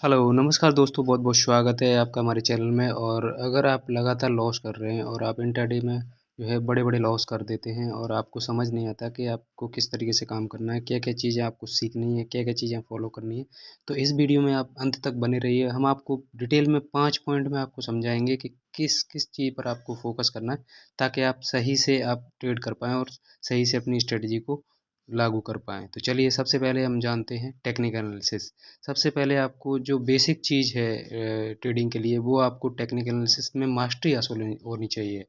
Hello, नमस्कार दोस्तों, बहुत-बहुत स्वागत है आपका हमारे चैनल में। और अगर आप लगातार लॉस कर रहे हैं और आप इंट्राडे में जो है बड़े-बड़े लॉस कर देते हैं और आपको समझ नहीं आता कि आपको किस तरीके से काम करना है, क्या-क्या चीज़ें आपको सीखनी है, क्या-क्या चीज़ें फॉलो करनी है, तो इस वीडियो में आप अंत तक बने रहिए। हम आपको डिटेल में 5 पॉइंट में आपको समझाएँगे कि किस-किस चीज़ पर आपको फ़ोकस करना है, ताकि आप सही से आप ट्रेड कर पाएँ और सही से अपनी स्ट्रेटजी को लागू कर पाएँ। तो चलिए सबसे पहले हम जानते हैं टेक्निकल एनालिसिस। सबसे पहले आपको जो बेसिक चीज़ है ट्रेडिंग के लिए, वो आपको टेक्निकल एनालिसिस में मास्टरी हासिल होनी चाहिए।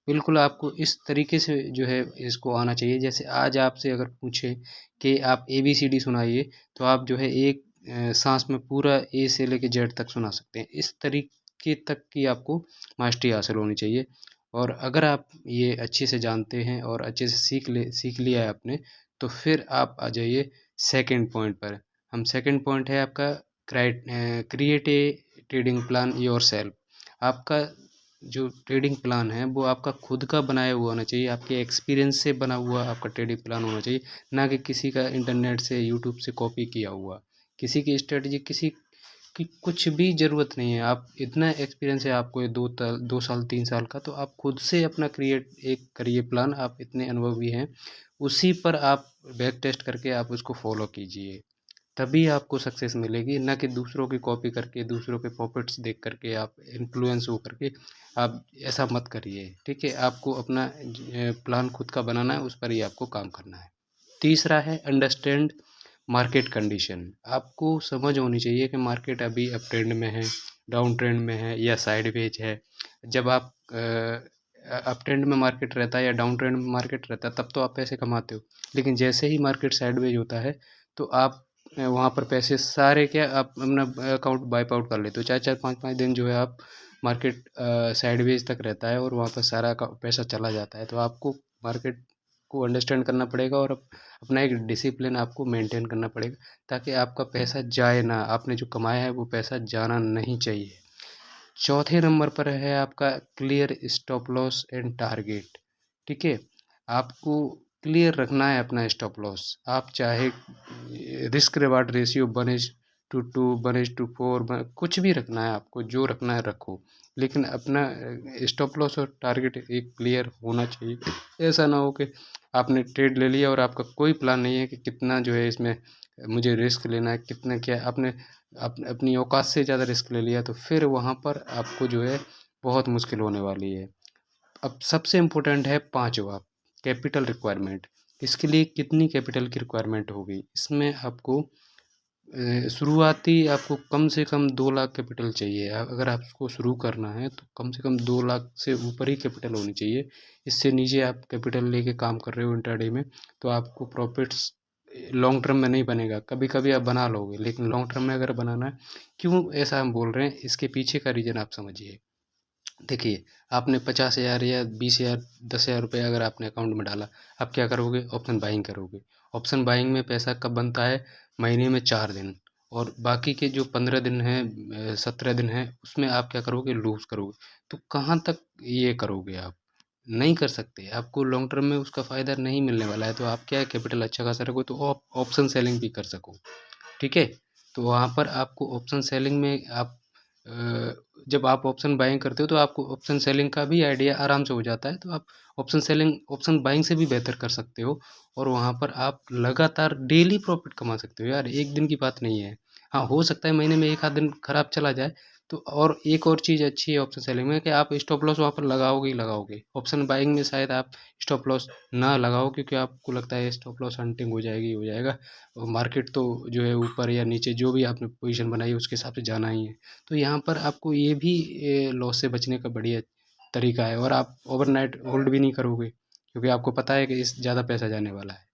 बिल्कुल आपको इस तरीके से जो है इसको आना चाहिए। जैसे आज आपसे अगर पूछे कि आप एबीसीडी सुनाइए, तो आप जो है एक साँस में पूरा ए से लेके जेड तक सुना सकते हैं। इस तरीके तक की आपको मास्टरी हासिल होनी चाहिए। और अगर आप ये अच्छे से जानते हैं और अच्छे से सीख लिया है आपने, तो फिर आप आ जाइए सेकंड पॉइंट पर। हम सेकंड पॉइंट है आपका create a trading plan yourself. आपका जो ट्रेडिंग प्लान है वो आपका खुद का बनाया हुआ होना चाहिए, आपके एक्सपीरियंस से बना हुआ आपका ट्रेडिंग प्लान होना चाहिए, ना कि किसी का इंटरनेट से यूट्यूब से कॉपी किया हुआ। किसी की स्ट्रेटजी किसी की कुछ भी ज़रूरत नहीं है। आप इतना एक्सपीरियंस है आपको, ये 2 साल 3 साल का, तो आप खुद से अपना एक करिए प्लान। आप इतने अनुभवी हैं, उसी पर आप बैक टेस्ट करके आप उसको फॉलो कीजिए। तभी आपको सक्सेस मिलेगी, ना कि दूसरों की कॉपी करके, दूसरों के प्रॉफिट्स देख करके, आप इन्फ्लुएंस हो करके आप ऐसा मत करिए, ठीक है? आपको अपना प्लान खुद का बनाना है, उस पर ही आपको काम करना है। तीसरा है अंडरस्टैंड मार्केट कंडीशन। आपको समझ होनी चाहिए कि मार्केट अभी अप ट्रेंड में है, डाउन ट्रेंड में है या साइडवेज है। जब आप अप ट्रेंड में मार्केट रहता है या डाउन ट्रेंड में मार्केट रहता है, तब तो आप पैसे कमाते हो। लेकिन जैसे ही मार्केट साइडवेज होता है, तो आप वहाँ पर पैसे सारे क्या आप अपना अकाउंट वाइप आउट कर लेते हो। 4-4 5-5 दिन जो है आप मार्केट साइडवेज तक रहता है और वहाँ पर सारा का पैसा चला जाता है। तो आपको मार्केट को अंडरस्टैंड करना पड़ेगा और अपना एक डिसिप्लिन आपको मेंटेन करना पड़ेगा, ताकि आपका पैसा जाए ना, आपने जो कमाया है वो पैसा जाना नहीं चाहिए। चौथे नंबर पर है आपका clear stop loss and target, ठीक है? आपको क्लियर रखना है अपना स्टॉप लॉस। आप चाहे रिस्क रिवार्ड रेशियो 1:2, 1:4, कुछ भी रखना है आपको, जो रखना है रखो, लेकिन अपना स्टॉप लॉस और टारगेट एक क्लियर होना चाहिए। ऐसा ना हो कि आपने ट्रेड ले लिया और आपका कोई प्लान नहीं है कि कितना जो है इसमें मुझे रिस्क लेना है, कितना क्या आपने अपनी औकात से ज़्यादा रिस्क ले लिया, तो फिर वहाँ पर आपको जो है बहुत मुश्किल होने वाली है। अब सबसे इम्पोर्टेंट है पाँचवा, कैपिटल रिक्वायरमेंट। इसके लिए कितनी कैपिटल की रिक्वायरमेंट होगी? इसमें आपको शुरुआती आपको कम से कम 2 लाख कैपिटल चाहिए। अगर आपको शुरू करना है तो कम से कम 2 लाख से ऊपर ही कैपिटल होनी चाहिए। इससे नीचे आप कैपिटल लेके काम कर रहे हो इंट्राडे में, तो आपको प्रॉफ़िट्स लॉन्ग टर्म में नहीं बनेगा। कभी-कभी आप बना लोगे, लेकिन लॉन्ग टर्म में अगर बनाना है, क्यों ऐसा हम बोल रहे हैं, इसके पीछे का रीज़न आप समझिए। देखिए, आपने 50,000 या 20,000, 10,000 रुपए अगर आपने अकाउंट में डाला, आप क्या करोगे? ऑप्शन बाइंग करोगे। ऑप्शन बाइंग में पैसा कब बनता है? महीने में 4 दिन, और बाकी के जो 15 दिन हैं 17 दिन हैं, उसमें आप क्या करोगे? लूज़ करोगे। तो कहाँ तक ये करोगे आप? नहीं कर सकते। आपको लॉन्ग टर्म में उसका फ़ायदा नहीं मिलने वाला है, तो आप क्या है कैपिटल अच्छा खासा रखो, तो आप ऑप्शन सेलिंग भी कर सको। ठीक है? तो वहाँ पर आपको ऑप्शन सेलिंग में आप अ, जब आप ऑप्शन बाइंग करते हो, तो आपको ऑप्शन सेलिंग का भी आइडिया आराम से हो जाता है, तो आप ऑप्शन बाइंग से भी बेहतर कर सकते हो और वहाँ पर आप लगातार डेली प्रॉफ़िट कमा सकते हो यार, एक दिन की बात नहीं है। हाँ, हो सकता है महीने में 1 आध दिन खराब चला जाए, तो और एक और चीज़ अच्छी है ऑप्शन सेलिंग में कि आप स्टॉप लॉस वहाँ पर लगाओगे ही लगाओगे। ऑप्शन बाइंग में शायद आप स्टॉप लॉस ना लगाओ, क्योंकि आपको लगता है स्टॉप लॉस हंटिंग हो जाएगी, हो जाएगा। और मार्केट तो जो है ऊपर या नीचे जो भी आपने पोजीशन बनाई है उसके हिसाब से जाना ही है। तो यहाँ पर आपको ये भी लॉस से बचने का बढ़िया तरीका है, और आप ओवरनाइट होल्ड भी नहीं करोगे, क्योंकि आपको पता है कि इस ज़्यादा पैसा जाने वाला है।